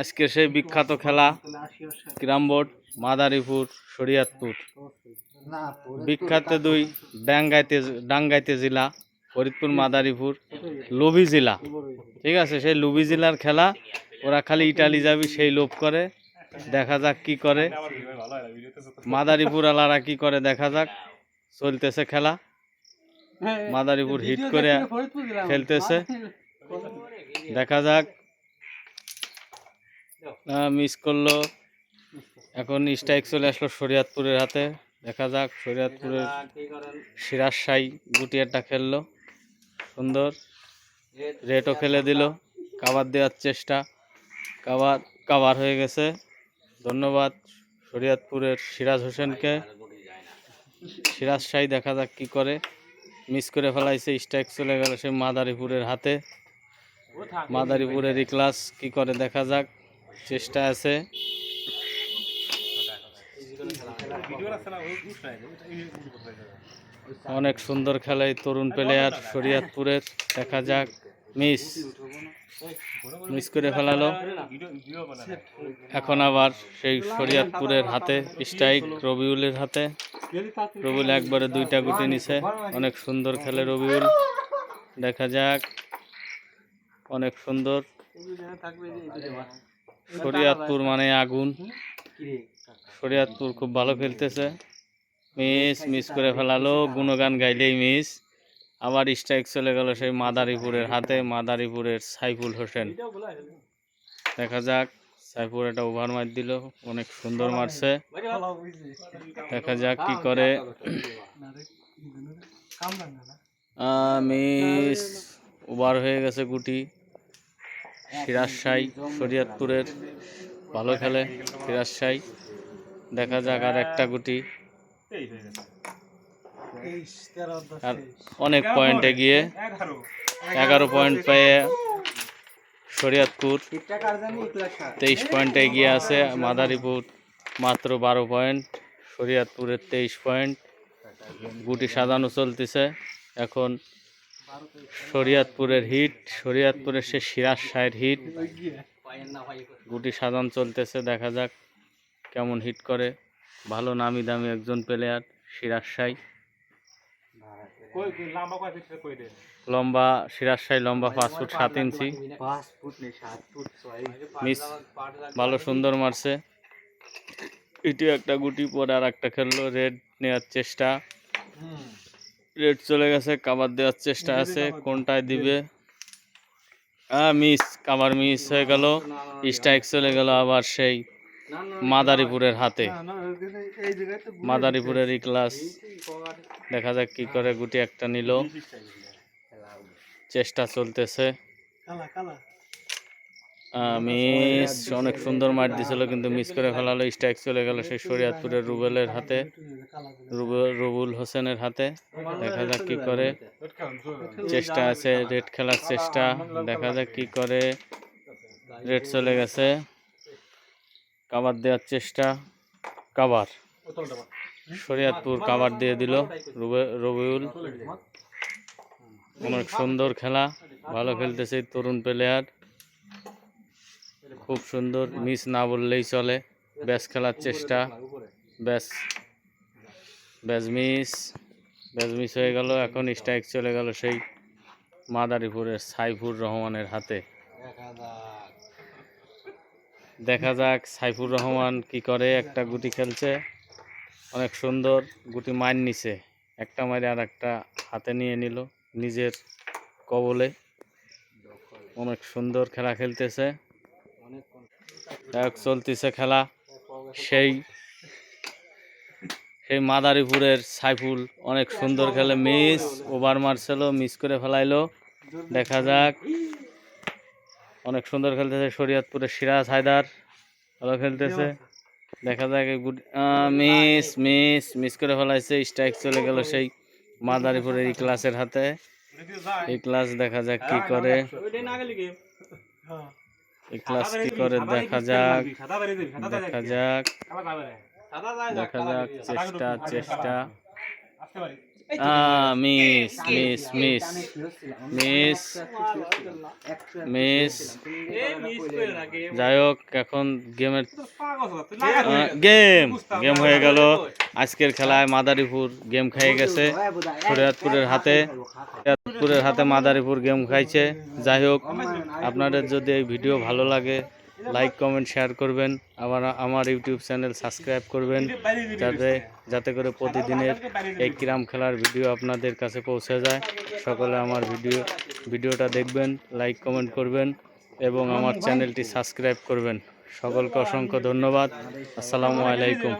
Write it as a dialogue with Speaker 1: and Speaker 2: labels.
Speaker 1: আজকে সেই বিখ্যাত খেলা ক্যারাম বোর্ড মাদারীপুর শরীয়তপুর বিখ্যাত দুই ডাঙ্গাইতে জেলা ফরিদপুর মাদারীপুর লোভী জেলা। ঠিক আছে, সেই লোভী জেলার খেলা ওরা খালি ইটালি যাবি সেই লোভ করে। দেখা যাক কি করে মাদারীপুর আলারা কি করে, দেখা যাক। চলতেছে খেলা, মাদারীপুর হিট করে খেলতেছে, দেখা যাক। মিস করলো, এখন স্ট্রাইক চলে আসলো শরীয়তপুরের হাতে। দেখা যাক শরীয়তপুরের সিরাজ শাহী গুটি একটা খেললো সুন্দর, রেটও খেলে দিল। কাভার দেওয়ার চেষ্টা, কাভার হয়ে গেছে। ধন্যবাদ শরীয়তপুরের সিরাজ হোসেনকে। সিরাজ শাহী দেখা যাক কি করে, মিস করে ফেলাইছে। স্ট্রাইক চলে গেল সে মাদারীপুরের হাতে। মাদারীপুরের ইখলাস কি করে দেখা যাক, চেষ্টা আছে। অনেক সুন্দর খেলা এই তরুণ প্লেয়ার শরীয়তপুরের, দেখা যাক। মিস করে ফেলালো। এখন আবার সেই শরীয়তপুরের হাতে স্ট্রাইক রবিউলের হাতে। রবিউল একবারে দুইটা গুটি নিছে, অনেক সুন্দর খেলে রবিউল, দেখা যাক। অনেক সুন্দর, শরীয়তপুর মানে আগুন, শরীয়তপুর খুব ভালো খেলতেছে। মিস করে ফেলালো, গুণগান গাইলেই মিস। আবার স্ট্রাইক চলে গেল সেই মাদারীপুরের হাতে, মাদারীপুরের সাইফুল হোসেন। দেখা যাক, সাইফুল একটা ওভার মার দিল, অনেক সুন্দর মারছে। দেখা যাক কি করে। মিস, ওভার হয়ে গেছে গুটি। সিরাজ শাহী শরীয়তপুরের ভালো খেলে, সিরাজ শাহী। দেখা যাক আর একটা গুটি। আর অনেক পয়েন্টে গিয়ে 11 পয়েন্ট পেয়ে শরীয়তপুর 23 পয়েন্টে এগিয়ে আছে। মাদারীপুর মাত্র 12 পয়েন্ট, শরীয়তপুরের 23 পয়েন্ট। গুটি সাজানো চলতেছে এখন। শরীয়তপুরের হিট, শরীয়তপুরের সে সিরাজ শাহের হিট, গুটি সাজানো চলতেছে। দেখা যাক কেমন হিট করে। ভালো নামি দামি একজন প্লেয়ার সিরাজ শাহ। লম্বা সিরাজ শাহী লম্বা 5 ফুট 7 ইঞ্চি। মিস ভালো সুন্দর মারছে। এটি একটা গুটি, পরে আর একটা খেললো। রেড নেওয়ার চেষ্টা, রেড চলে গেছে। কাভার দেওয়ার চেষ্টা আছে, কোনটায় দিবে। মিস, কাভার মিস হয়ে গেল। স্ট্রাইক চলে গেল আবার সেই মাদারীপুরের হাতে। মাদারীপুরের ইখলাস, দেখা যাক কি করে। গুটি একটা নিল, চেষ্টা চলতেছে। মিস, অনেক সুন্দর মার দিছিল কিন্তু মিস করে ফেলালো। স্ট্রাইক চলে গেল সেই শরীয়তপুরের রুবেলের হাতে, রুবুল হোসেনের হাতে। দেখা যাক কি করে, চেষ্টা আছে। রেড খেলার চেষ্টা, দেখা যাক কি করে। রেড চলে গেছে, কাভার দেওয়ার চেষ্টা, কাভার। শরীয়তপুর কাভার দিয়ে দিল। রবিউল অনেক সুন্দর খেলা, ভালো খেলতেছে তরুণ প্লেয়ার, খুব সুন্দর। মিস না বললেই চলে। ব্যাস খেলার চেষ্টা, ব্যাস মিস হয়ে গেল। এখন স্ট্রাইক চলে গেল সেই মাদারীপুরের সাইফুর রহমানের হাতে। দেখা যাক সাইফুর রহমান কি করে। একটা গুটি খেলছে, অনেক সুন্দর। গুটি মার নিছে, একটা মারে আর একটা হাতে নিয়ে নিল নিজের কবলে। অনেক সুন্দর খেলা খেলতেছে, চলতেছে খেলা। সেই মাদারীপুরের সাইফুল অনেক সুন্দর খেলে। মিস, ওভার মারছিল, মিস করে ফেলাইলো। দেখা যাক, অনেক সুন্দর খেলতেছে শরীয়তপুরের সিরাজ হায়দার, ভালো খেলতেছে। দেখা যাক, মিস করে ফেলাইছে। স্ট্রাইক চলে গেল সেই মাদারীপুরের ইখলাসের হাতে। ইখলাস দেখা যাক কি করে, ইখলাস কি করে। দেখা যাক চেষ্টা miss miss miss miss miss যাই হোক এখন গেমের গেম হয়ে গেল। আজকের খেলায় মাদারীপুর গেম খেয়ে গেছে শরীয়তপুরের হাতে মাদারীপুর গেম খাইছে। যাই হোক, আপনাদের যদি এই ভিডিও ভালো লাগে লাইক কমেন্ট শেয়ার করবেন, আবার আমার ইউটিউব চ্যানেল সাবস্ক্রাইব করবেন, যাতে করে প্রতিদিনের এই ক্যারাম খেলার ভিডিও আপনাদের কাছে পৌঁছে যায়। সকলে আমার ভিডিওটা দেখবেন, লাইক কমেন্ট করবেন এবং আমার চ্যানেলটি সাবস্ক্রাইব করবেন। সকলকে অসংখ্য ধন্যবাদ। আসসালামু আলাইকুম।